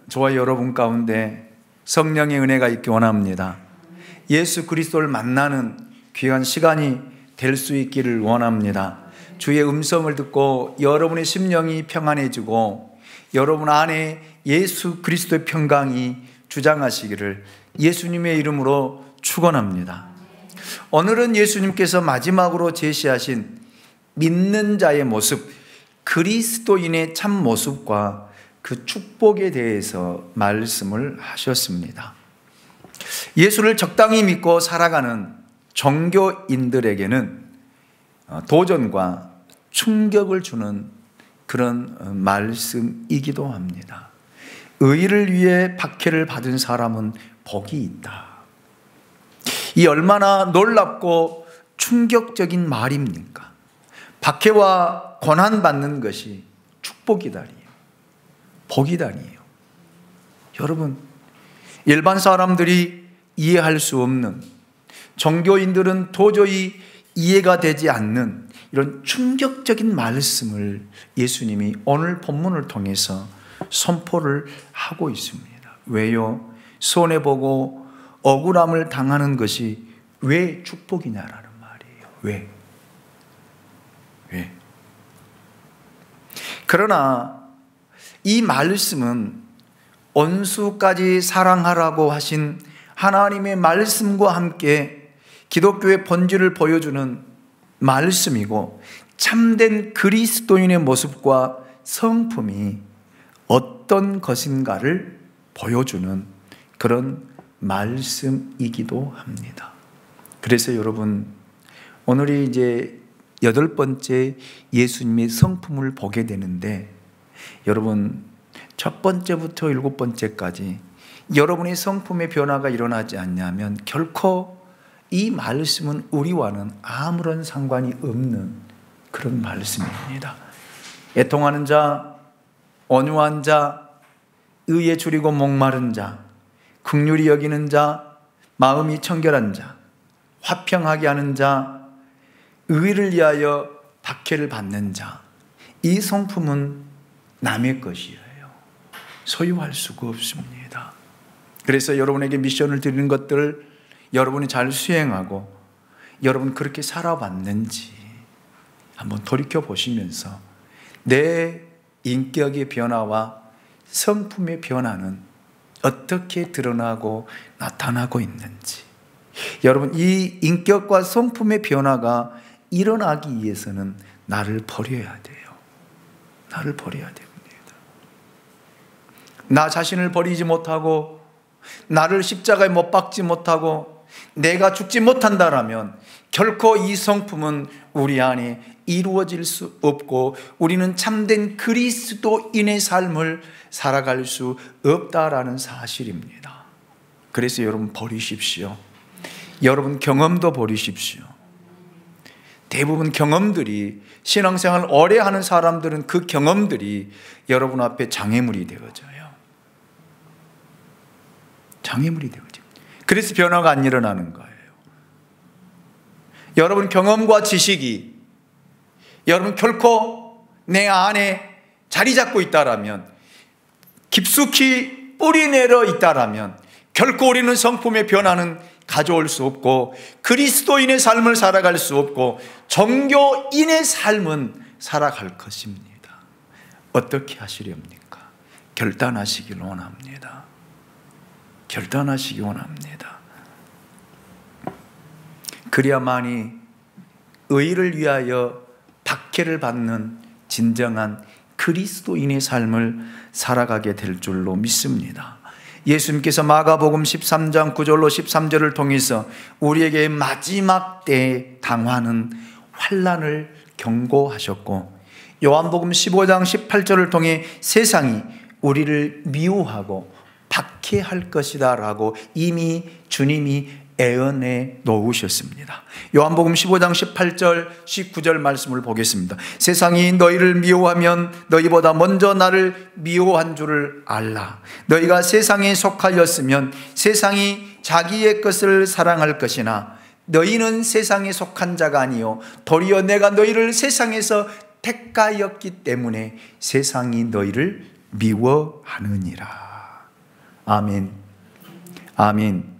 저와 여러분 가운데 성령의 은혜가 있기 원합니다. 예수 그리스도를 만나는 귀한 시간이 될 수 있기를 원합니다. 주의 음성을 듣고 여러분의 심령이 평안해지고 여러분 안에 예수 그리스도의 평강이 주장하시기를 예수님의 이름으로 축원합니다. 오늘은 예수님께서 마지막으로 제시하신 믿는 자의 모습, 그리스도인의 참 모습과 그 축복에 대해서 말씀을 하셨습니다. 예수를 적당히 믿고 살아가는 종교인들에게는 도전과 충격을 주는 그런 말씀이기도 합니다. 의를 위해 박해를 받은 사람은 복이 있다. 이 얼마나 놀랍고 충격적인 말입니까? 박해와 고난받는 것이 축복이다니요, 복이다니요. 여러분, 일반 사람들이 이해할 수 없는, 종교인들은 도저히 이해가 되지 않는 이런 충격적인 말씀을 예수님이 오늘 본문을 통해서 선포를 하고 있습니다. 왜요? 손해보고 억울함을 당하는 것이 왜 축복이냐라는 말이에요. 왜? 그러나 이 말씀은 원수까지 사랑하라고 하신 하나님의 말씀과 함께 기독교의 본질을 보여주는 말씀이고, 참된 그리스도인의 모습과 성품이 어떤 것인가를 보여주는 그런 말씀이기도 합니다. 그래서 여러분, 오늘이 이제 8번째 예수님의 성품을 보게 되는데, 여러분 첫 번째부터 7번째까지 여러분의 성품의 변화가 일어나지 않냐면 결코 이 말씀은 우리와는 아무런 상관이 없는 그런 말씀입니다. 애통하는 자, 온유한 자, 의에 줄이고 목마른 자, 긍휼히 여기는 자, 마음이 청결한 자, 화평하게 하는 자, 의를 위하여 박해를 받는 자, 이 성품은 남의 것이에요. 소유할 수가 없습니다. 그래서 여러분에게 미션을 드리는 것들을 여러분이 잘 수행하고 여러분 그렇게 살아왔는지 한번 돌이켜 보시면서 내 인격의 변화와 성품의 변화는 어떻게 드러나고 나타나고 있는지, 여러분 이 인격과 성품의 변화가 일어나기 위해서는 나를 버려야 돼요. 나를 버려야 됩니다. 나 자신을 버리지 못하고 나를 십자가에 못 박지 못하고 내가 죽지 못한다라면 결코 이 성품은 우리 안에 이루어질 수 없고 우리는 참된 그리스도인의 삶을 살아갈 수 없다라는 사실입니다. 그래서 여러분 버리십시오. 여러분 경험도 버리십시오. 대부분 경험들이, 신앙생활 오래 하는 사람들은 그 경험들이 여러분 앞에 장애물이 되어져요. 장애물이 되어져요. 그래서 변화가 안 일어나는 거예요. 여러분 경험과 지식이 여러분 결코 내 안에 자리 잡고 있다라면, 깊숙이 뿌리 내려 있다라면 결코 우리는 성품의 변화는 가져올 수 없고 그리스도인의 삶을 살아갈 수 없고 종교인의 삶은 살아갈 것입니다. 어떻게 하시렵니까? 결단하시길 원합니다. 결단하시기 원합니다. 그래야만이 의를 위하여 박해를 받는 진정한 그리스도인의 삶을 살아가게 될 줄로 믿습니다. 예수님께서 마가복음 13장 9절로 13절을 통해서 우리에게 마지막 때에 당하는 환난을 경고하셨고, 요한복음 15장 18절을 통해 세상이 우리를 미워하고 박해할 것이다 라고 이미 주님이 애언해 놓으셨습니다. 요한복음 15장 18절 19절 말씀을 보겠습니다. 세상이 너희를 미워하면 너희보다 먼저 나를 미워한 줄을 알라. 너희가 세상에 속하였으면 세상이 자기의 것을 사랑할 것이나 너희는 세상에 속한 자가 아니요 도리어 내가 너희를 세상에서 택하였기 때문에 세상이 너희를 미워하느니라. 아멘. 아멘.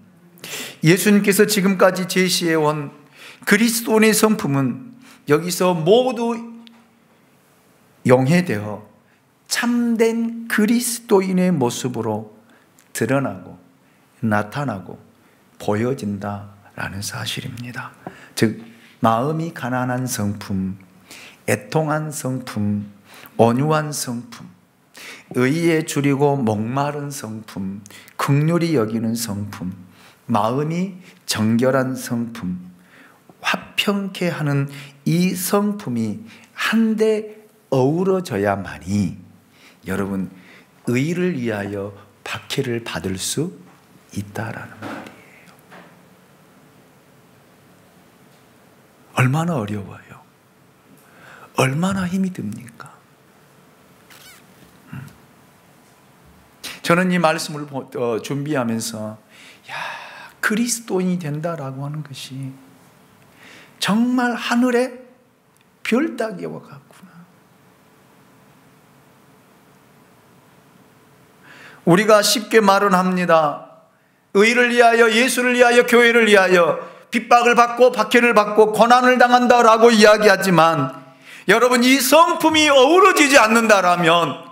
예수님께서 지금까지 제시해온 그리스도인의 성품은 여기서 모두 용해되어 참된 그리스도인의 모습으로 드러나고 나타나고 보여진다라는 사실입니다. 즉 마음이 가난한 성품, 애통한 성품, 온유한 성품, 의에 줄이고 목마른 성품, 긍휼히 여기는 성품, 마음이 정결한 성품, 화평케 하는 이 성품이 한데 어우러져야만이 여러분 의를 위하여 박해를 받을 수 있다라는 말이에요. 얼마나 어려워요. 얼마나 힘이 듭니까? 저는 이 말씀을 준비하면서 그리스도인이 된다라고 하는 것이 정말 하늘의 별 따기와 같구나. 우리가 쉽게 말은 합니다. 의를 위하여, 예수를 위하여, 교회를 위하여 핍박을 받고 박해를 받고 고난을 당한다라고 이야기하지만 여러분 이 성품이 어우러지지 않는다라면,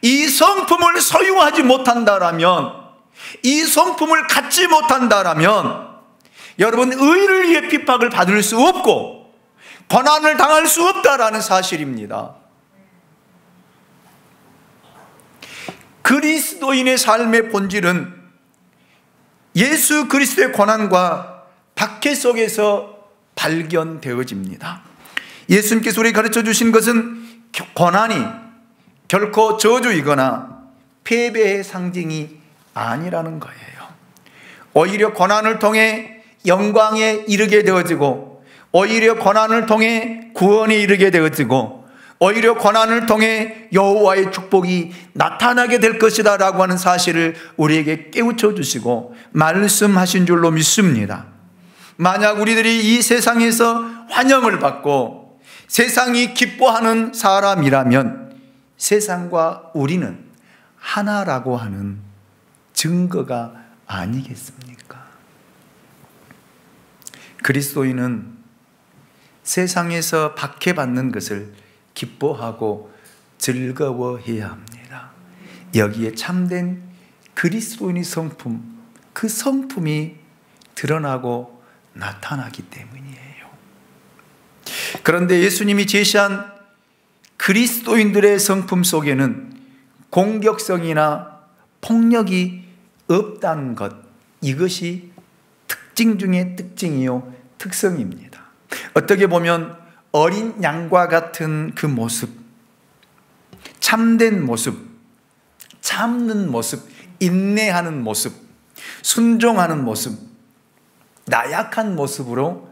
이 성품을 소유하지 못한다라면, 이 성품을 갖지 못한다라면 여러분 의를 위해 핍박을 받을 수 없고 고난을 당할 수 없다라는 사실입니다. 그리스도인의 삶의 본질은 예수 그리스도의 고난과 박해 속에서 발견되어집니다. 예수님께서 우리에게 가르쳐 주신 것은 고난이 결코 저주이거나 패배의 상징이 아니라는 거예요. 오히려 고난을 통해 영광에 이르게 되어지고, 오히려 고난을 통해 구원에 이르게 되어지고, 오히려 고난을 통해 여호와의 축복이 나타나게 될 것이다 라고 하는 사실을 우리에게 깨우쳐 주시고 말씀하신 줄로 믿습니다. 만약 우리들이 이 세상에서 환영을 받고 세상이 기뻐하는 사람이라면 세상과 우리는 하나라고 하는 증거가 아니겠습니까? 그리스도인은 세상에서 박해받는 것을 기뻐하고 즐거워해야 합니다. 여기에 참된 그리스도인의 성품, 그 성품이 드러나고 나타나기 때문이에요. 그런데 예수님이 제시한 그리스도인들의 성품 속에는 공격성이나 폭력이 없다는 것, 이것이 특징 중에 특징이요, 특성입니다. 어떻게 보면 어린 양과 같은 그 모습, 참된 모습, 참는 모습, 인내하는 모습, 순종하는 모습, 나약한 모습으로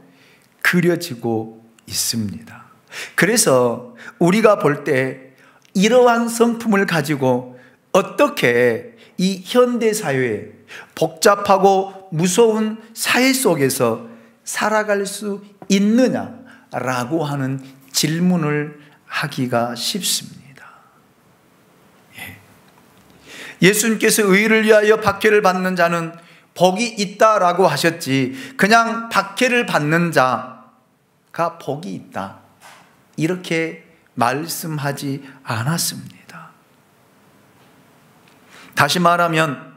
그려지고 있습니다. 그래서 우리가 볼 때 이러한 성품을 가지고 어떻게 이 현대사회에 복잡하고 무서운 사회 속에서 살아갈 수 있느냐라고 하는 질문을 하기가 쉽습니다. 예수님께서 의를 위하여 박해를 받는 자는 복이 있다라고 하셨지, 그냥 박해를 받는 자가 복이 있다 이렇게 말씀하지 않았습니다. 다시 말하면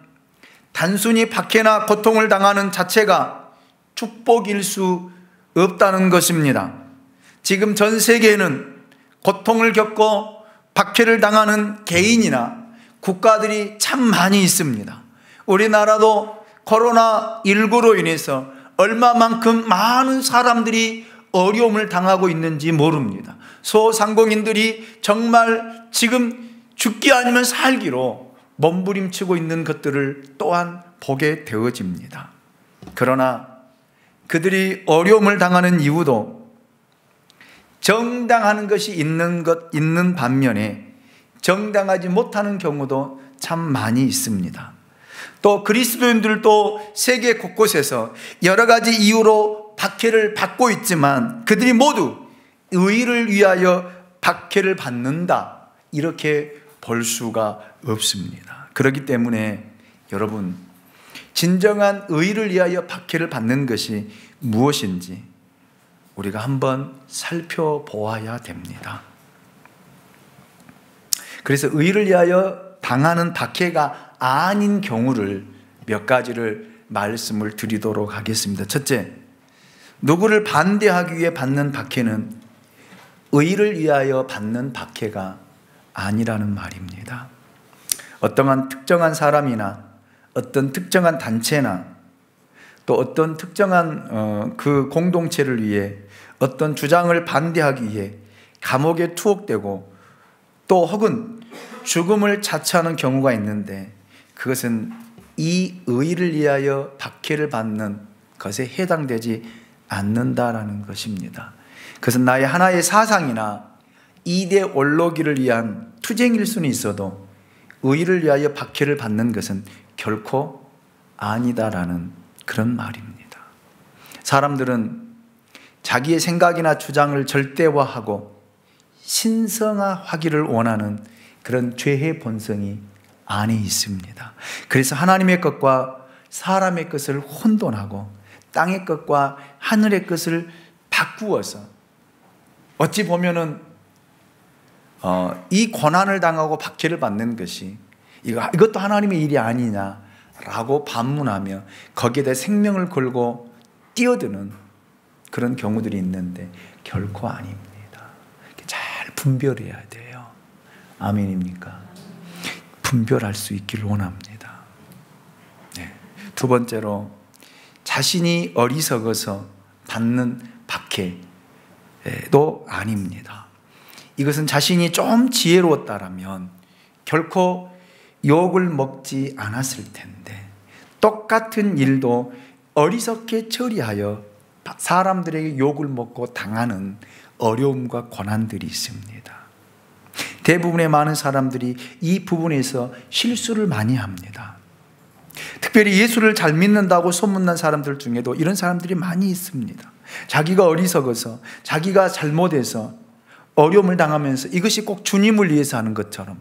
단순히 박해나 고통을 당하는 자체가 축복일 수 없다는 것입니다. 지금 전 세계에는 고통을 겪고 박해를 당하는 개인이나 국가들이 참 많이 있습니다. 우리나라도 코로나19로 인해서 얼마만큼 많은 사람들이 어려움을 당하고 있는지 모릅니다. 소상공인들이 정말 지금 죽기 아니면 살기로 몸부림치고 있는 것들을 또한 보게 되어집니다. 그러나 그들이 어려움을 당하는 이유도 정당한 것이 있는 반면에 정당하지 못하는 경우도 참 많이 있습니다. 또 그리스도인들도 세계 곳곳에서 여러 가지 이유로 박해를 받고 있지만 그들이 모두 의를 위하여 박해를 받는다 이렇게 볼 수가 없습니다. 그렇기 때문에 여러분, 진정한 의를 위하여 박해를 받는 것이 무엇인지 우리가 한번 살펴보아야 됩니다. 그래서 의를 위하여 당하는 박해가 아닌 경우를 몇 가지를 말씀을 드리도록 하겠습니다. 첫째, 누구를 반대하기 위해 받는 박해는 의를 위하여 받는 박해가 아니라는 말입니다. 어떠한 특정한 사람이나 어떤 특정한 단체나 또 어떤 특정한 그 공동체를 위해 어떤 주장을 반대하기 위해 감옥에 투옥되고 또 혹은 죽음을 자처하는 경우가 있는데 그것은 이 의를 위하여 박해를 받는 것에 해당되지 않는다라는 것입니다. 그것은 나의 하나의 사상이나 이데올로기를 위한 투쟁일 수는 있어도 의를 위하여 박해를 받는 것은 결코 아니다라는 그런 말입니다. 사람들은 자기의 생각이나 주장을 절대화하고 신성화하기를 원하는 그런 죄의 본성이 안에 있습니다. 그래서 하나님의 것과 사람의 것을 혼돈하고 땅의 것과 하늘의 것을 바꾸어서 어찌 보면은 이 고난을 당하고 박해를 받는 것이 이것도 하나님의 일이 아니냐라고 반문하며 거기에 대해 생명을 걸고 뛰어드는 그런 경우들이 있는데 결코 아닙니다. 잘 분별해야 돼요. 아멘입니까? 분별할 수 있기를 원합니다. 네. 두 번째로, 자신이 어리석어서 받는 박해도 아닙니다. 이것은 자신이 좀 지혜로웠다라면 결코 욕을 먹지 않았을 텐데 똑같은 일도 어리석게 처리하여 사람들에게 욕을 먹고 당하는 어려움과 고난들이 있습니다. 대부분의 많은 사람들이 이 부분에서 실수를 많이 합니다. 특별히 예수를 잘 믿는다고 소문난 사람들 중에도 이런 사람들이 많이 있습니다. 자기가 어리석어서 자기가 잘못해서 어려움을 당하면서 이것이 꼭 주님을 위해서 하는 것처럼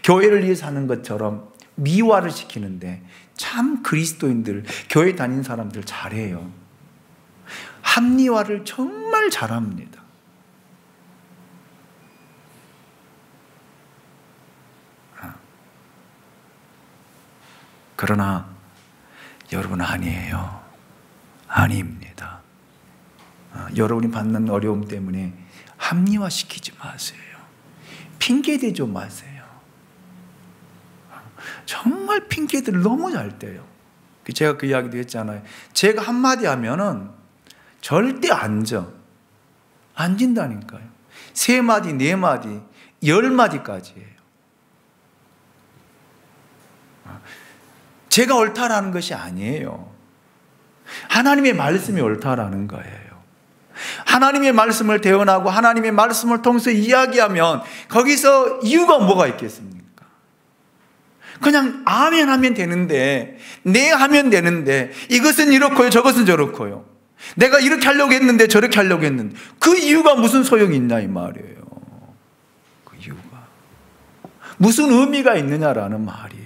교회를 위해서 하는 것처럼 미화를 시키는데 참 그리스도인들, 교회 다니는 사람들 잘해요. 합리화를 정말 잘합니다. 그러나 여러분 아니에요. 아닙니다. 여러분이 받는 어려움 때문에 합리화시키지 마세요. 핑계대지 마세요. 정말 핑계들 너무 잘 대요. 제가 그 이야기도 했잖아요. 제가 한마디 하면은 절대 안 져. 안 진다니까요. 3마디, 4마디, 10마디까지예요. 제가 옳다라는 것이 아니에요. 하나님의 말씀이 옳다라는 거예요. 하나님의 말씀을 대언하고 하나님의 말씀을 통해서 이야기하면 거기서 이유가 뭐가 있겠습니까? 그냥 아멘 하면 되는데, 네 하면 되는데, 이것은 이렇고요, 저것은 저렇고요. 내가 이렇게 하려고 했는데 저렇게 하려고 했는데 그 이유가 무슨 소용이 있냐 이 말이에요. 그 이유가 무슨 의미가 있느냐라는 말이에요.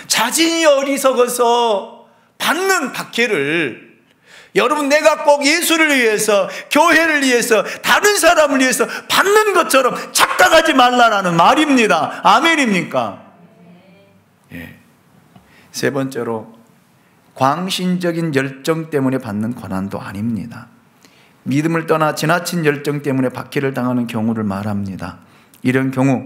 자신이 어리석어서 받는 박해를 여러분 내가 꼭 예수를 위해서 교회를 위해서 다른 사람을 위해서 받는 것처럼 착각하지 말라라는 말입니다. 아멘입니까? 예. 세 번째로 광신적인 열정 때문에 받는 고난도 아닙니다. 믿음을 떠나 지나친 열정 때문에 박해를 당하는 경우를 말합니다. 이런 경우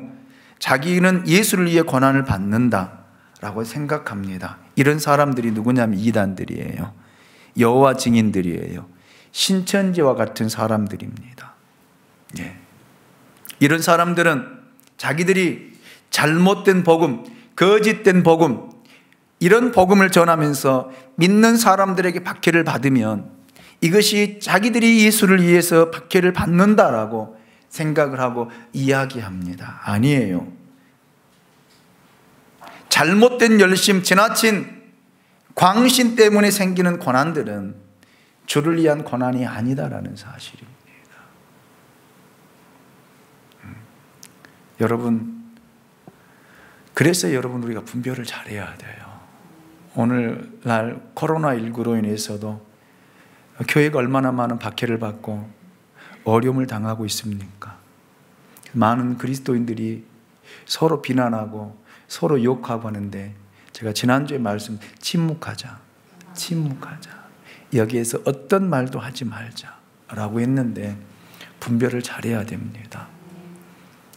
자기는 예수를 위해 고난을 받는다라고 생각합니다. 이런 사람들이 누구냐면 이단들이에요. 여호와 증인들이에요. 신천지와 같은 사람들입니다. 예. 이런 사람들은 자기들이 잘못된 복음, 거짓된 복음, 이런 복음을 전하면서 믿는 사람들에게 박해를 받으면 이것이 자기들이 예수를 위해서 박해를 받는다라고 생각을 하고 이야기합니다. 아니에요. 잘못된 열심, 지나친 광신 때문에 생기는 고난들은 주를 위한 고난이 아니다라는 사실입니다. 여러분, 그래서 여러분 우리가 분별을 잘해야 돼요. 오늘날 코로나19로 인해서도 교회가 얼마나 많은 박해를 받고 어려움을 당하고 있습니까? 많은 그리스도인들이 서로 비난하고 서로 욕하고 하는데, 제가 지난주에 말씀, 침묵하자. 여기에서 어떤 말도 하지 말자 라고 했는데, 분별을 잘해야 됩니다.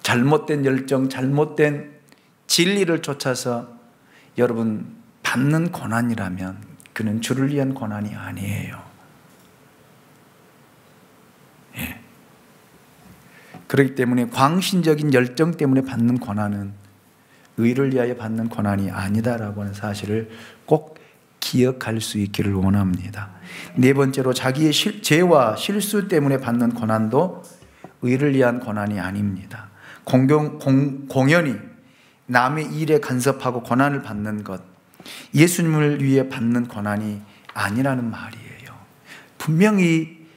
잘못된 열정, 잘못된 진리를 쫓아서 여러분 받는 고난이라면 그는 주를 위한 고난이 아니에요. 예. 그렇기 때문에 광신적인 열정 때문에 받는 고난은 의를 위하여 받는 고난이 아니다라고 하는 사실을 꼭 기억할 수 있기를 원합니다. 네 번째로, 자기의 죄와 실수 때문에 받는 고난도 의를 위한 고난이 아닙니다. 공연히 남의 일에 간섭하고 고난을 받는 것, 예수님을 위해 받는 고난이 아니라는 말이에요. 분명히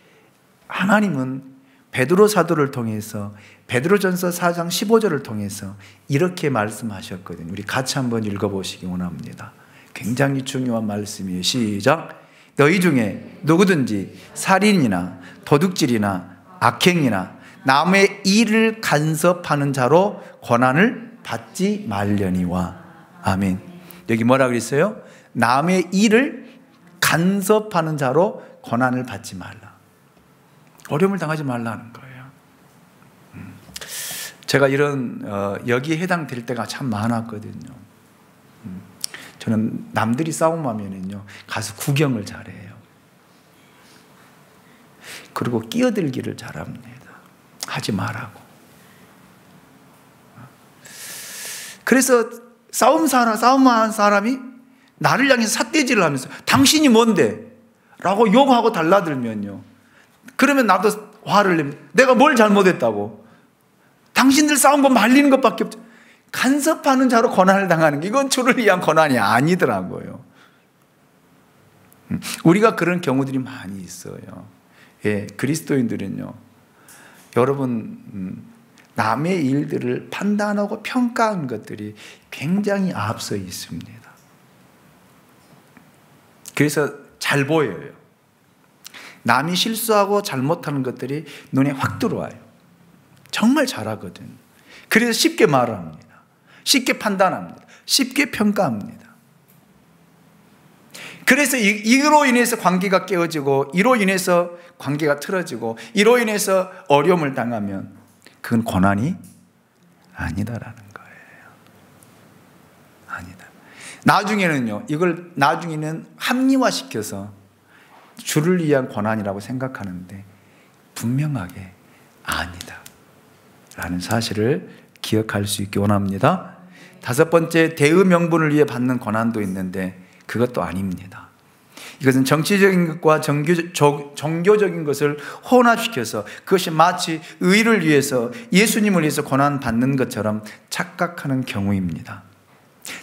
하나님은 베드로 사도를 통해서, 베드로전서 4장 15절을 통해서 이렇게 말씀하셨거든요. 우리 같이 한번 읽어보시기 원합니다. 굉장히 중요한 말씀이에요. 시작. 너희 중에 누구든지 살인이나 도둑질이나 악행이나 남의 일을 간섭하는 자로 고난을 받지 말려니와. 아멘. 여기 뭐라 그랬어요? 남의 일을 간섭하는 자로 고난을 받지 말라. 어려움을 당하지 말라는 거예요. 제가 이런 여기에 해당될 때가 참 많았거든요. 저는 남들이 싸움하면은요, 가서 구경을 잘해요. 그리고 끼어들기를 잘합니다. 하지 말라고. 그래서 싸움하는 사람이 나를 향해서 삿대질을 하면서 당신이 뭔데? 라고 욕하고 달라들면요, 그러면 나도 화를 내면 내가 뭘 잘못했다고? 당신들 싸운 거 말리는 것밖에 없죠. 간섭하는 자로 고난을 당하는 게, 이건 주를 위한 고난이 아니더라고요. 우리가 그런 경우들이 많이 있어요. 예, 그리스도인들은요, 여러분, 남의 일들을 판단하고 평가하는 것들이 굉장히 앞서 있습니다. 그래서 잘 보여요. 남이 실수하고 잘못하는 것들이 눈에 확 들어와요. 정말 잘하거든. 그래서 쉽게 말을 합니다. 쉽게 판단합니다. 쉽게 평가합니다. 그래서 이로 인해서 관계가 깨어지고, 이로 인해서 관계가 틀어지고, 이로 인해서 어려움을 당하면 그건 고난이 아니다라는 거예요. 아니다. 나중에는요, 이걸 나중에는 합리화시켜서 주를 위한 고난이라고 생각하는데 분명하게 아니다 라는 사실을 기억할 수 있기 원합니다. 다섯 번째, 대의 명분을 위해 받는 고난도 있는데 그것도 아닙니다. 이것은 정치적인 것과 종교적인 것을 혼합시켜서 그것이 마치 의를 위해서, 예수님을 위해서 고난받는 것처럼 착각하는 경우입니다.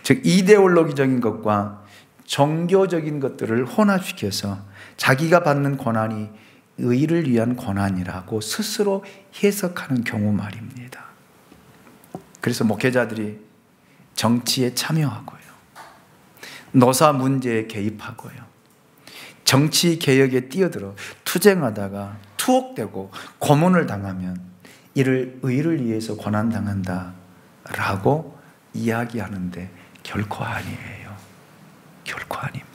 즉, 이데올로기적인 것과 종교적인 것들을 혼합시켜서 자기가 받는 고난이 의를 위한 고난이라고 스스로 해석하는 경우 말입니다. 그래서 목회자들이 정치에 참여하고요, 노사 문제에 개입하고요, 정치 개혁에 뛰어들어 투쟁하다가 투옥되고 고문을 당하면 이를 의를 위해서 고난당한다라고 이야기하는데 결코 아니에요. 결코 아닙니다.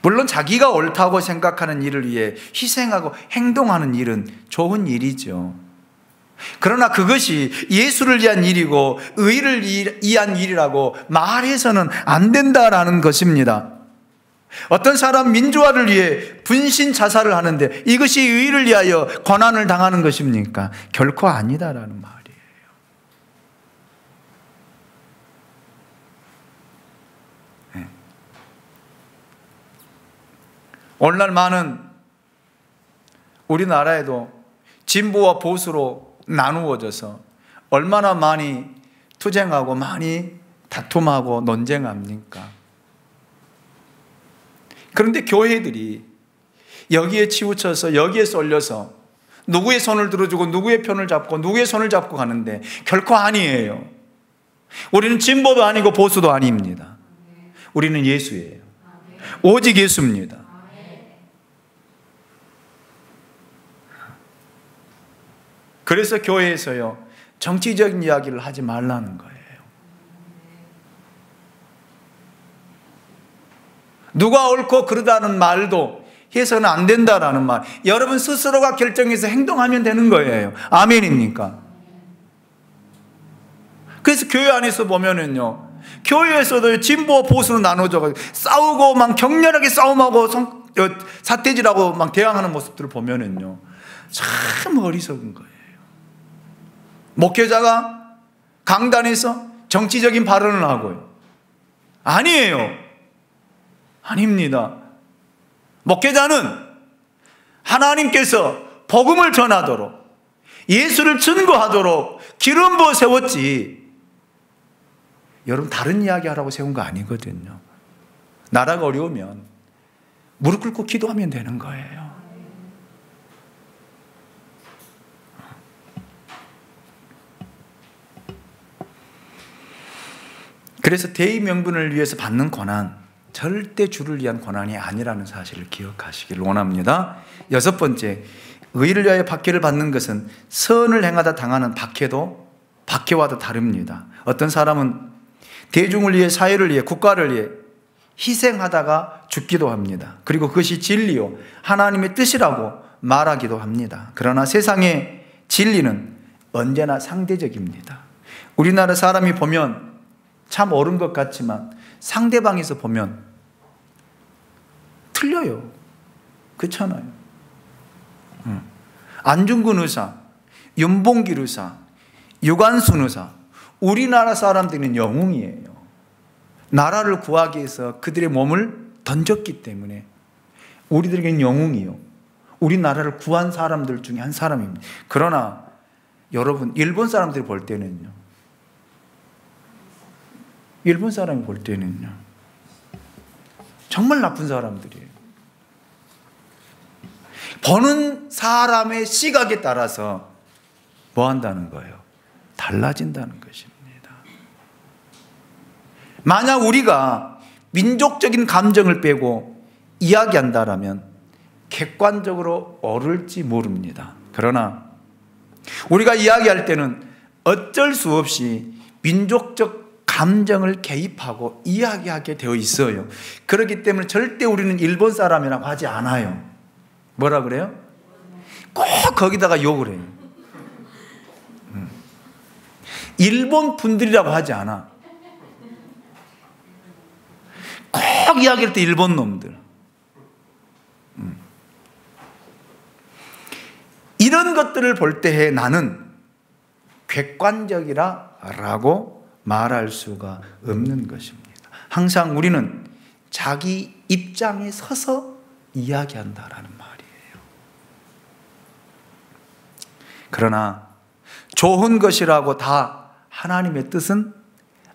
물론 자기가 옳다고 생각하는 일을 위해 희생하고 행동하는 일은 좋은 일이죠. 그러나 그것이 예수를 위한 일이고 의를 위한 일이라고 말해서는 안 된다라는 것입니다. 어떤 사람 민주화를 위해 분신 자살을 하는데 이것이 의를 위하여 고난을 당하는 것입니까? 결코 아니다라는 말이에요. 네. 오늘날 많은 우리나라에도 진보와 보수로 나누어져서 얼마나 많이 투쟁하고 많이 다툼하고 논쟁합니까? 그런데 교회들이 여기에 치우쳐서 여기에 쏠려서 누구의 손을 들어주고 누구의 편을 잡고 누구의 손을 잡고 가는데 결코 아니에요. 우리는 진보도 아니고 보수도 아닙니다. 우리는 예수예요. 오직 예수입니다. 그래서 교회에서요, 정치적인 이야기를 하지 말라는 거예요. 누가 옳고 그르다는 말도 해서는 안 된다라는 말. 여러분 스스로가 결정해서 행동하면 되는 거예요. 아멘입니까? 그래서 교회 안에서 보면은요, 교회에서도 진보 보수로 나눠져 싸우고 막 격렬하게 싸움하고 사태질하고 막 대항하는 모습들을 보면은요, 참 어리석은 거예요. 목회자가 강단에서 정치적인 발언을 하고요. 아니에요. 아닙니다. 목회자는 하나님께서 복음을 전하도록 예수를 증거하도록 기름 부어 세웠지, 여러분 다른 이야기 하라고 세운 거 아니거든요. 나라가 어려우면 무릎 꿇고 기도하면 되는 거예요. 그래서 대의 명분을 위해서 받는 고난, 절대 주를 위한 고난이 아니라는 사실을 기억하시길 원합니다. 6번째, 의를 위하여 박해를 받는 것은 선을 행하다 당하는 박해와도 다릅니다. 어떤 사람은 대중을 위해, 사회를 위해, 국가를 위해 희생하다가 죽기도 합니다. 그리고 그것이 진리요 하나님의 뜻이라고 말하기도 합니다. 그러나 세상의 진리는 언제나 상대적입니다. 우리나라 사람이 보면 참 옳은 것 같지만 상대방에서 보면 틀려요. 그렇잖아요. 안중근 의사, 윤봉길 의사, 유관순 의사, 우리나라 사람들은 영웅이에요. 나라를 구하기 위해서 그들의 몸을 던졌기 때문에 우리들에게는 영웅이요, 우리나라를 구한 사람들 중에 한 사람입니다. 그러나 여러분, 일본 사람들이 볼 때는요, 일본 사람이 볼 때는요, 정말 나쁜 사람들이에요. 보는 사람의 시각에 따라서 뭐 한다는 거예요? 달라진다는 것입니다. 만약 우리가 민족적인 감정을 빼고 이야기한다라면 객관적으로 옳을지 모릅니다. 그러나 우리가 이야기할 때는 어쩔 수 없이 민족적 감정을 개입하고 이야기하게 되어 있어요. 그렇기 때문에 절대 우리는 일본 사람이라고 하지 않아요. 뭐라 그래요? 꼭 거기다가 욕을 해요. 일본 분들이라고 하지 않아. 꼭 이야기할 때 일본 놈들. 이런 것들을 볼 때에 나는 객관적이라고 말할 수가 없는 것입니다. 항상 우리는 자기 입장에 서서 이야기한다라는 말이에요. 그러나 좋은 것이라고 다 하나님의 뜻은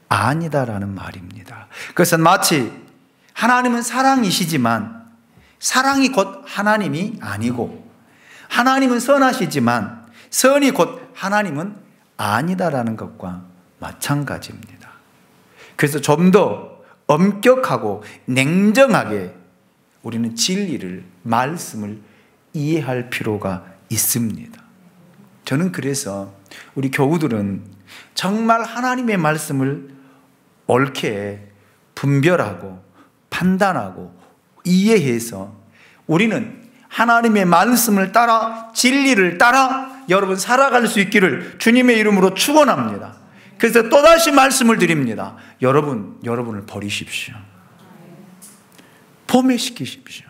아니다라는 말입니다. 그것은 마치 하나님은 사랑이시지만 사랑이 곧 하나님이 아니고, 하나님은 선하시지만 선이 곧 하나님은 아니다라는 것과 마찬가지입니다. 그래서 좀 더 엄격하고 냉정하게 우리는 진리를, 말씀을 이해할 필요가 있습니다. 저는 그래서 우리 교우들은 정말 하나님의 말씀을 옳게 분별하고 판단하고 이해해서 우리는 하나님의 말씀을 따라, 진리를 따라 여러분 살아갈 수 있기를 주님의 이름으로 축원합니다. 그래서 또다시 말씀을 드립니다. 여러분을 버리십시오. 포맷시키십시오.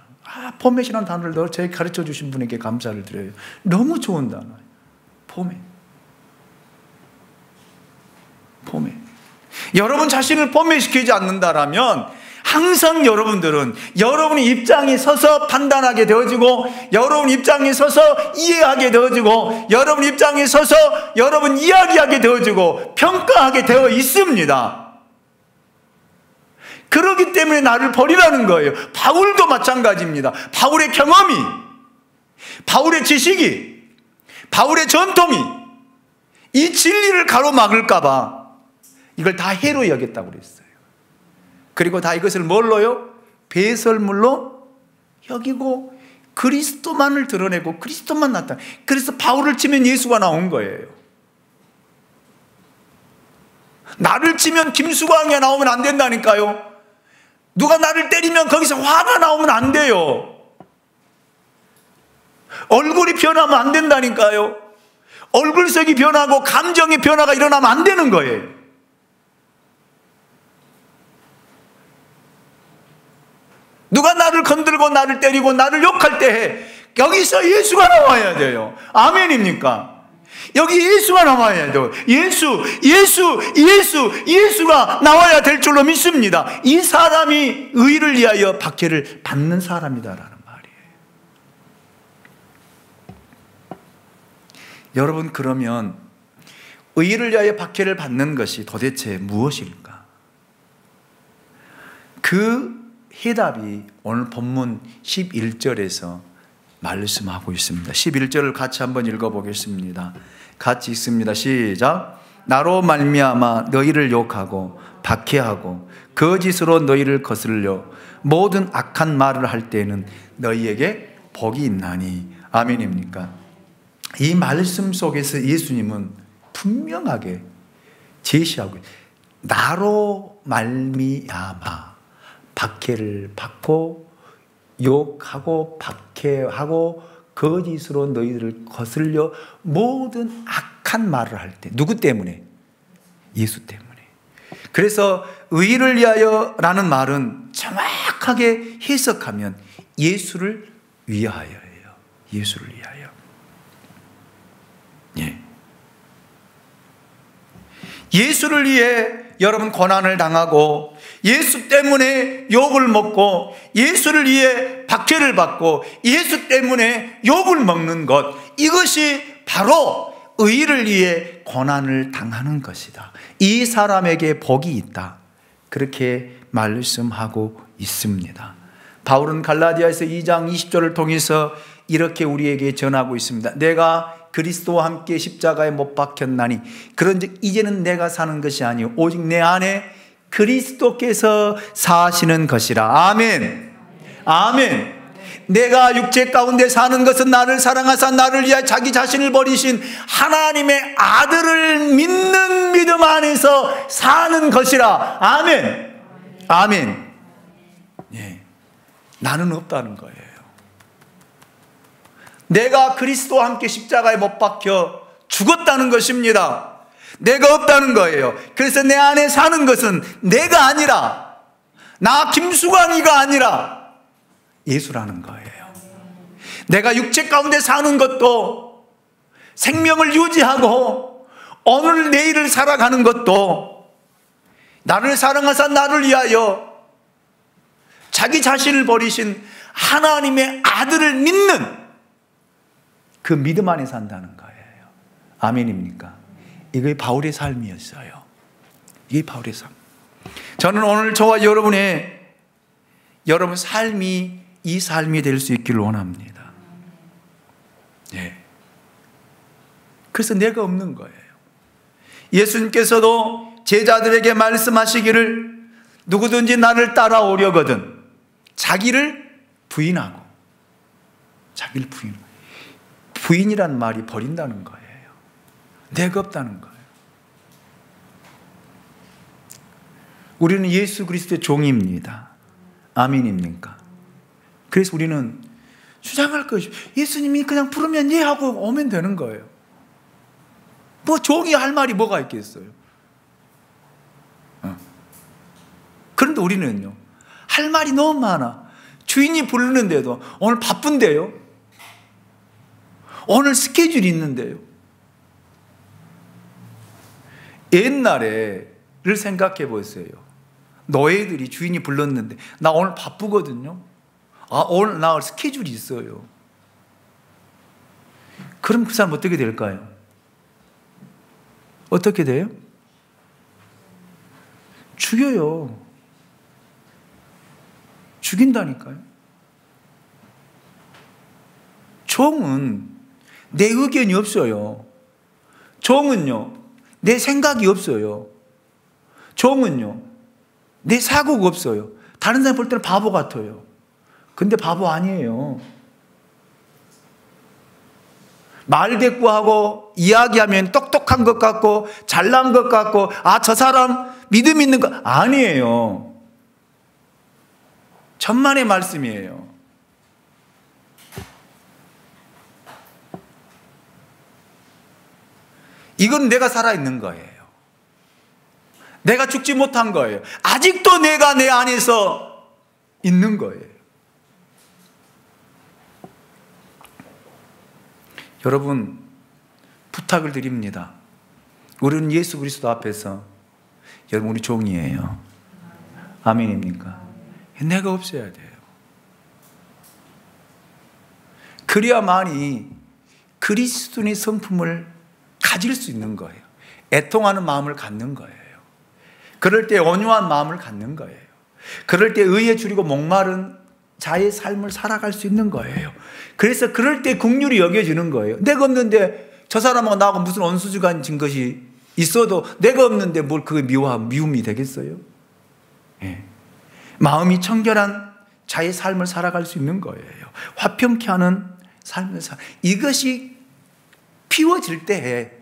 포맷이라는 단어를 저에게 가르쳐 주신 분에게 감사를 드려요. 너무 좋은 단어예요. 포맷. 여러분 자신을 포맷시키지 않는다라면 항상 여러분들은 여러분의 입장에 서서 판단하게 되어지고, 여러분 입장에 서서 이해하게 되어지고, 여러분 입장에 서서 여러분 이야기하게 되어지고 평가하게 되어 있습니다. 그렇기 때문에 나를 버리라는 거예요. 바울도 마찬가지입니다. 바울의 경험이, 바울의 지식이 바울의 전통이 이 진리를 가로막을까봐 이걸 다 해로 여겼다고 그랬어요. 그리고 다 이것을 뭘로요? 배설물로 여기고 그리스도만을 드러내고 그리스도만 나타나. 그래서 바울을 치면 예수가 나온 거예요. 나를 치면 김수광이 나오면 안 된다니까요. 누가 나를 때리면 거기서 화가 나오면 안 돼요. 얼굴이 변하면 안 된다니까요. 얼굴색이 변하고 감정의 변화가 일어나면 안 되는 거예요. 누가 나를 건들고 나를 때리고 나를 욕할 때 여기서 예수가 나와야 돼요. 아멘입니까? 여기 예수가 나와야 돼요. 예수가 나와야 될 줄로 믿습니다. 이 사람이 의를 위하여 박해를 받는 사람이다라는 말이에요. 여러분, 그러면 의를 위하여 박해를 받는 것이 도대체 무엇일까? 그 해답이 오늘 본문 11절에서 말씀하고 있습니다. 11절을 같이 한번 읽어보겠습니다. 같이 읽습니다. 시작. 나로 말미암아 너희를 욕하고 박해하고 거짓으로 너희를 거슬려 모든 악한 말을 할 때에는 너희에게 복이 있나니. 아멘입니까? 이 말씀 속에서 예수님은 분명하게 제시하고 나로 말미암아 박해를 받고 욕하고 박해하고 거짓으로 너희들을 거슬려 모든 악한 말을 할 때 누구 때문에? 예수 때문에. 그래서 의를 위하여 라는 말은 정확하게 해석하면 예수를 위하여예요. 예수를 위하여. 예. 예수를 위해 여러분 고난을 당하고 예수 때문에 욕을 먹고 예수를 위해 박해를 받고 예수 때문에 욕을 먹는 것, 이것이 바로 의를 위해 고난을 당하는 것이다. 이 사람에게 복이 있다. 그렇게 말씀하고 있습니다. 바울은 갈라디아에서 2장 20절을 통해서 이렇게 우리에게 전하고 있습니다. 내가 그리스도와 함께 십자가에 못 박혔나니 그런즉 이제는 내가 사는 것이 아니요 오직 내 안에 그리스도께서 사시는 것이라. 아멘. 아멘. 내가 육체 가운데 사는 것은 나를 사랑하사 나를 위하여 자기 자신을 버리신 하나님의 아들을 믿는 믿음 안에서 사는 것이라. 아멘. 아멘. 예. 나는 없다는 거예요. 내가 그리스도와 함께 십자가에 못 박혀 죽었다는 것입니다. 내가 없다는 거예요. 그래서 내 안에 사는 것은 내가 아니라, 나 김수광이가 아니라 예수라는 거예요. 내가 육체 가운데 사는 것도, 생명을 유지하고 오늘 내일을 살아가는 것도 나를 사랑하사 나를 위하여 자기 자신을 버리신 하나님의 아들을 믿는 그 믿음 안에 산다는 거예요. 아멘입니까? 이게 바울의 삶이었어요. 이게 바울의 삶. 저는 오늘 저와 여러분의 여러분 삶이 이 삶이 될 수 있기를 원합니다. 예. 그래서 내가 없는 거예요. 예수님께서도 제자들에게 말씀하시기를 누구든지 나를 따라오려거든 자기를 부인하고, 자기를 부인하고, 부인이란 말이 버린다는 거예요. 내가 없다는 거예요. 우리는 예수 그리스도의 종입니다. 아멘입니까? 그래서 우리는 주장할 것이 예수님이 그냥 부르면 예 하고 오면 되는 거예요. 뭐 종이 할 말이 뭐가 있겠어요? 그런데 우리는요, 할 말이 너무 많아. 주인이 부르는데도 오늘 바쁜데요, 오늘 스케줄이 있는데요. 옛날에를 생각해 보세요. 노예들이 주인이 불렀는데 나 오늘 바쁘거든요. 오늘 나 스케줄이 있어요. 그럼 그 사람 어떻게 될까요? 어떻게 돼요? 죽여요. 죽인다니까요. 종은 내 의견이 없어요. 종은요, 내 생각이 없어요. 종은요, 내 사고가 없어요. 다른 사람 볼 때는 바보 같아요. 근데 바보 아니에요. 말대꾸하고 이야기하면 똑똑한 것 같고 잘난 것 같고, 아, 저 사람 믿음 있는 거 아니에요. 천만의 말씀이에요. 이건 내가 살아있는 거예요. 내가 죽지 못한 거예요. 아직도 내가 내 안에서 있는 거예요. 여러분, 부탁을 드립니다. 우리는 예수 그리스도 앞에서, 여러분, 우리 종이에요. 아멘입니까? 내가 없어야 돼요. 그래야만이 그리스도의 성품을 가질 수 있는 거예요. 애통하는 마음을 갖는 거예요. 그럴 때 온유한 마음을 갖는 거예요. 그럴 때 의에 줄이고 목마른 자의 삶을 살아갈 수 있는 거예요. 그래서 그럴 때 긍휼이 여겨지는 거예요. 내가 없는데 저 사람하고 나하고 무슨 원수지간 진 것이 있어도 내가 없는데 뭘 그게 미움이 되겠어요? 예. 마음이 청결한 자의 삶을 살아갈 수 있는 거예요. 화평케 하는 삶을 이것이 피워질 때에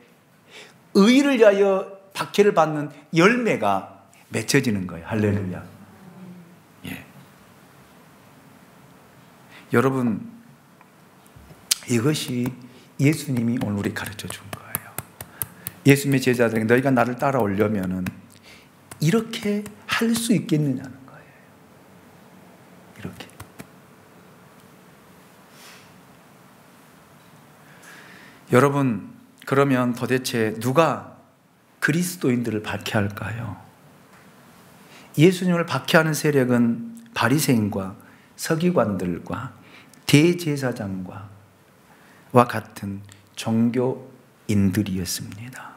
의를 위하여 박해를 받는 열매가 맺혀지는 거예요. 할렐루야. 예. 여러분, 이것이 예수님이 오늘 우리 가르쳐 준 거예요. 예수님의 제자들에게 너희가 나를 따라오려면은 이렇게 할 수 있겠느냐는 거예요. 이렇게. 여러분, 그러면 도대체 누가 그리스도인들을 박해할까요? 예수님을 박해하는 세력은 바리새인과 서기관들과 대제사장과 같은 종교인들이었습니다.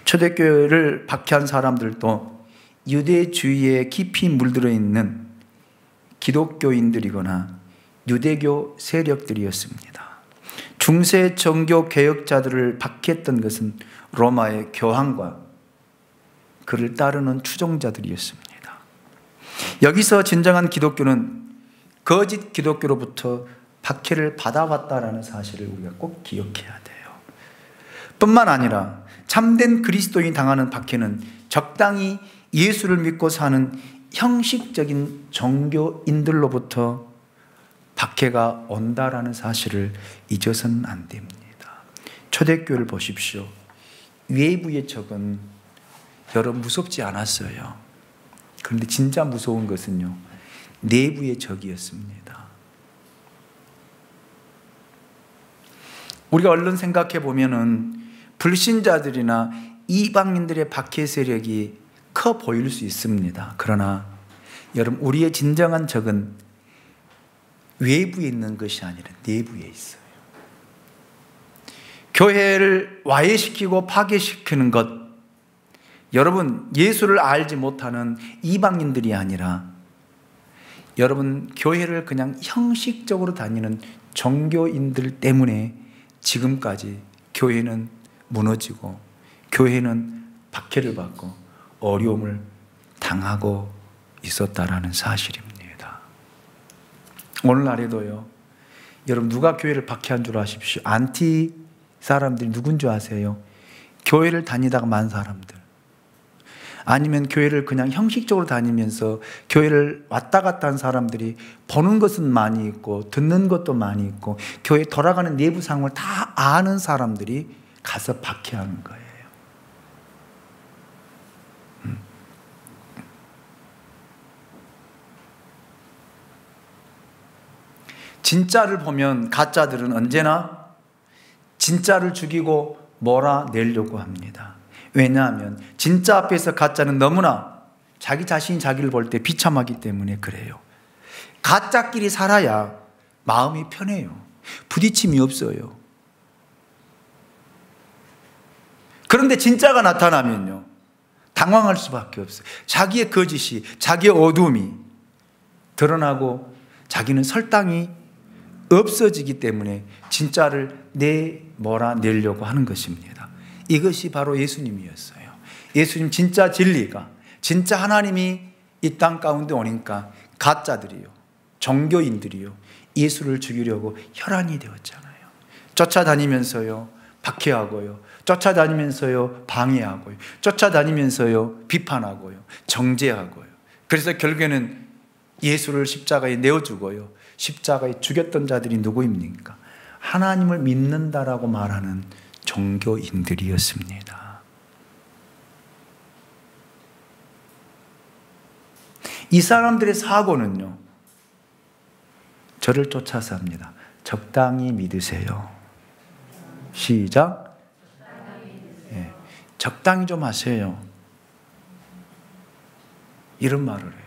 초대교회를 박해한 사람들도 유대주의에 깊이 물들어 있는 기독교인들이거나 유대교 세력들이었습니다. 중세 종교 개혁자들을 박해했던 것은 로마의 교황과 그를 따르는 추종자들이었습니다. 여기서 진정한 기독교는 거짓 기독교로부터 박해를 받아왔다는 사실을 우리가 꼭 기억해야 돼요. 뿐만 아니라 참된 그리스도인이 당하는 박해는 적당히 예수를 믿고 사는 형식적인 종교인들로부터 박해가 온다라는 사실을 잊어서는 안 됩니다. 초대교회를 보십시오. 외부의 적은 여러분 무섭지 않았어요. 그런데 진짜 무서운 것은요, 내부의 적이었습니다. 우리가 얼른 생각해 보면은 불신자들이나 이방인들의 박해 세력이 커 보일 수 있습니다. 그러나 여러분, 우리의 진정한 적은 외부에 있는 것이 아니라 내부에 있어요. 교회를 와해시키고 파괴시키는 것, 여러분, 예수를 알지 못하는 이방인들이 아니라 여러분, 교회를 그냥 형식적으로 다니는 종교인들 때문에 지금까지 교회는 무너지고 교회는 박해를 받고 어려움을 당하고 있었다라는 사실입니다. 오늘날에도요, 여러분, 누가 교회를 박해한 줄 아십시오? 안티 사람들이 누군 줄 아세요? 교회를 다니다가 만 사람들, 아니면 교회를 그냥 형식적으로 다니면서 교회를 왔다 갔다 한 사람들이 보는 것은 많이 있고 듣는 것도 많이 있고 교회 돌아가는 내부 상황을 다 아는 사람들이 가서 박해하는 거예요. 진짜를 보면 가짜들은 언제나 진짜를 죽이고 몰아내려고 합니다. 왜냐하면 진짜 앞에서 가짜는 너무나 자기 자신이 자기를 볼 때 비참하기 때문에 그래요. 가짜끼리 살아야 마음이 편해요. 부딪힘이 없어요. 그런데 진짜가 나타나면요, 당황할 수밖에 없어요. 자기의 거짓이, 자기의 어둠이 드러나고 자기는 설탕이 없어지기 때문에 진짜를 내몰아내려고 하는 것입니다. 이것이 바로 예수님이었어요. 예수님 진짜 진리가, 진짜 하나님이 이 땅 가운데 오니까 가짜들이요, 종교인들이요, 예수를 죽이려고 혈안이 되었잖아요. 쫓아다니면서요 박해하고요, 쫓아다니면서요 방해하고요, 쫓아다니면서요 비판하고요, 정죄하고요. 그래서 결국에는 예수를 십자가에 내어주고요, 십자가에 죽였던 자들이 누구입니까? 하나님을 믿는다라고 말하는 종교인들이었습니다. 이 사람들의 사고는요, 저를 쫓아서 합니다. 적당히 믿으세요. 시작. 예, 적당히 좀 하세요. 이런 말을 해요.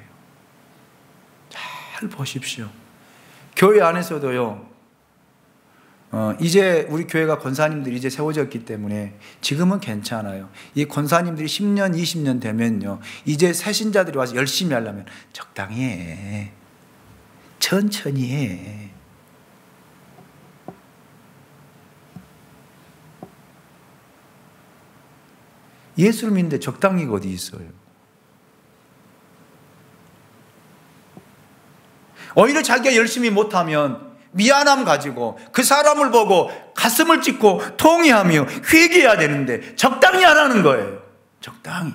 잘 보십시오. 교회 안에서도요, 이제 우리 교회가 권사님들이 이제 세워졌기 때문에 지금은 괜찮아요. 이 권사님들이 10년, 20년 되면요, 이제 새신자들이 와서 열심히 하려면 적당히 해. 천천히 해. 예수를 믿는데 적당히가 어디 있어요? 오히려 자기가 열심히 못하면 미안함 가지고 그 사람을 보고 가슴을 찢고 통회하며 회개해야 되는데 적당히 하라는 거예요. 적당히.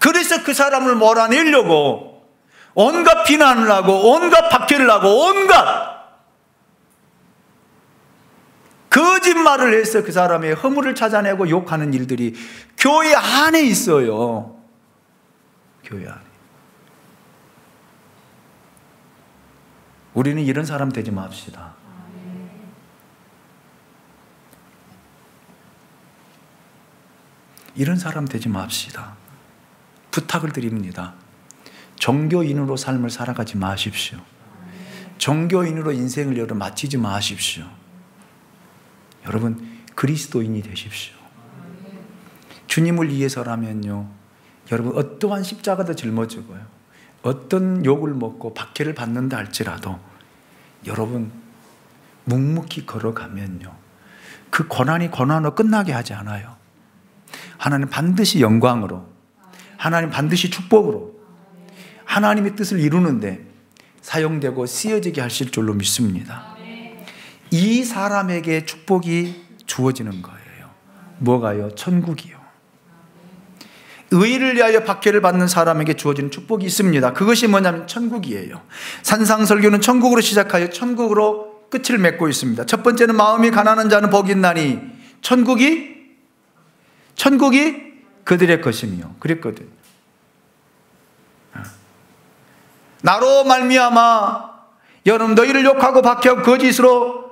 그래서 그 사람을 몰아내려고 온갖 비난을 하고 온갖 박해를 하고 온갖 거짓말을 해서 그 사람의 허물을 찾아내고 욕하는 일들이 교회 안에 있어요. 교회 안에. 우리는 이런 사람 되지 맙시다. 이런 사람 되지 맙시다. 부탁을 드립니다. 종교인으로 삶을 살아가지 마십시오. 종교인으로 인생을 여러분 마치지 마십시오. 여러분 그리스도인이 되십시오. 주님을 위해서라면요, 여러분 어떠한 십자가도 짊어지고요, 어떤 욕을 먹고 박해를 받는다 할지라도 여러분 묵묵히 걸어가면요, 그 고난이 고난으로 끝나게 하지 않아요. 하나님 반드시 영광으로, 하나님 반드시 축복으로 하나님의 뜻을 이루는데 사용되고 쓰여지게 하실 줄로 믿습니다. 이 사람에게 축복이 주어지는 거예요. 뭐가요? 천국이요. 의를 위하여 박해를 받는 사람에게 주어지는 축복이 있습니다. 그것이 뭐냐면 천국이에요. 산상설교는 천국으로 시작하여 천국으로 끝을 맺고 있습니다. 첫 번째는 마음이 가난한 자는 복이 있나니 천국이 그들의 것이며 그랬거든. 나로 말미암아 여러분 너희를 욕하고 박해하고 거짓으로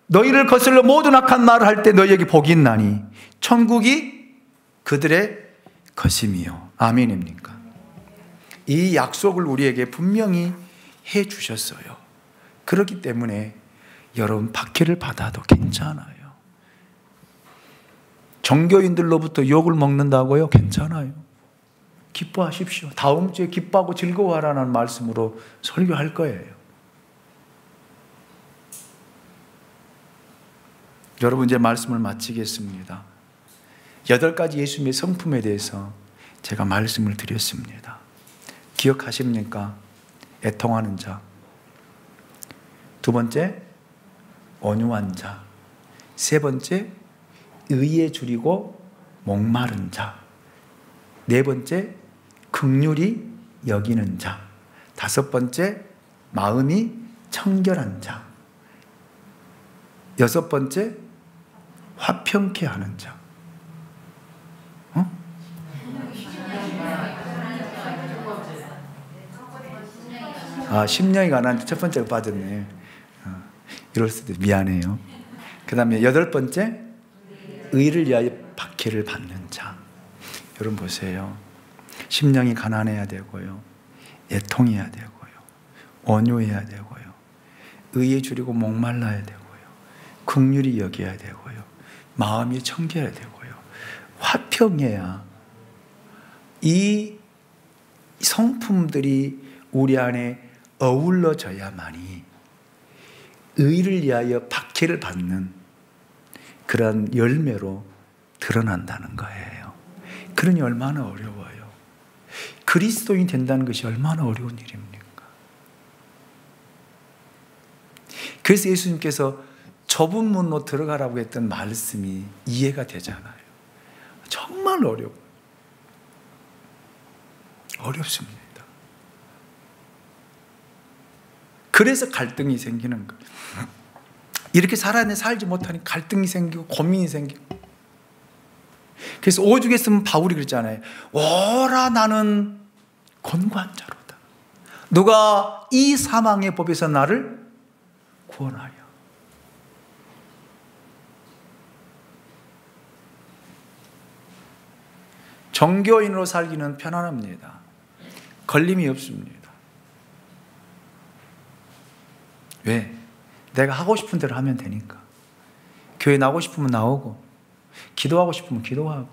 너희를 거슬러 모든 악한 말을 할 때 너희에게 복이 있나니 천국이 그들의 것이며. 아멘입니까? 이 약속을 우리에게 분명히 해 주셨어요. 그렇기 때문에 여러분 박해를 받아도 괜찮아요. 종교인들로부터 욕을 먹는다고요? 괜찮아요. 기뻐하십시오. 다음 주에 기뻐하고 즐거워하라는 말씀으로 설교할 거예요. 여러분 이제 말씀을 마치겠습니다. 8가지 예수님의 성품에 대해서 제가 말씀을 드렸습니다. 기억하십니까? 애통하는 자. 두 번째, 온유한 자. 세 번째, 의에 줄이고 목마른 자. 네 번째, 긍휼히 여기는 자. 다섯 번째, 마음이 청결한 자. 여섯 번째, 화평케 하는 자. 심령이 가난한데 첫 번째가 빠졌네. 이럴 수도 미안해요. 그 다음에 8번째, 의를 위하여 박해를 받는 자. 여러분 보세요. 심령이 가난해야 되고요, 애통해야 되고요, 온유해야 되고요, 의에 줄이고 목말라야 되고요, 긍휼히 여겨야 되고요, 마음이 청결해야 되고요, 화평해야 이 성품들이 우리 안에 어울러져야만이 의를 위하여 박해를 받는 그런 열매로 드러난다는 거예요. 그러니 얼마나 어려워요. 그리스도인이 된다는 것이 얼마나 어려운 일입니까? 그래서 예수님께서 좁은 문으로 들어가라고 했던 말씀이 이해가 되잖아요. 정말 어렵습니다. 그래서 갈등이 생기는 거예요. 이렇게 살지 못하니 갈등이 생기고 고민이 생기고. 그래서 오죽 했으면 바울이 그랬잖아요. 오라 나는 곤고한 자로다. 누가 이 사망의 법에서 나를 구원하여. 종교인으로 살기는 편안합니다. 걸림이 없습니다. 왜? 내가 하고 싶은 대로 하면 되니까. 교회 나오고 싶으면 나오고, 기도하고 싶으면 기도하고,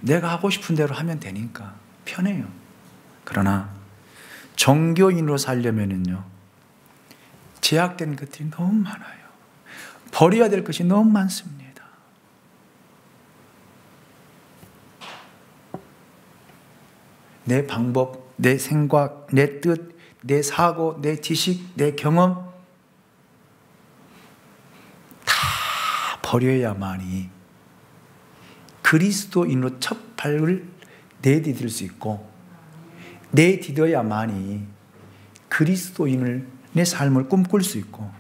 내가 하고 싶은 대로 하면 되니까 편해요. 그러나 종교인으로 살려면은요, 제약된 것들이 너무 많아요. 버려야 될 것이 너무 많습니다. 내 방법, 내 생각, 내 뜻, 내 사고, 내 지식, 내 경험 다 버려야만이 그리스도인으로 첫 발을 내디딜 수 있고, 내디뎌야만이 그리스도인을 내 삶을 꿈꿀 수 있고,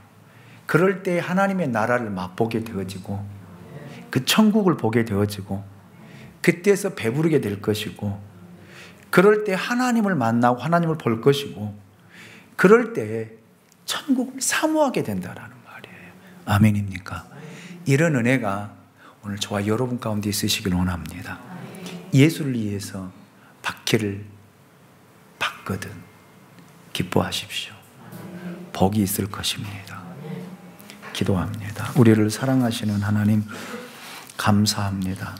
그럴 때 하나님의 나라를 맛보게 되어지고 그 천국을 보게 되어지고 그때서 배부르게 될 것이고, 그럴 때 하나님을 만나고 하나님을 볼 것이고, 그럴 때 천국을 사모하게 된다라는 말이에요. 아멘입니까? 이런 은혜가 오늘 저와 여러분 가운데 있으시길 원합니다. 예수를 위해서 박해를 받거든 기뻐하십시오. 복이 있을 것입니다. 기도합니다. 우리를 사랑하시는 하나님 감사합니다.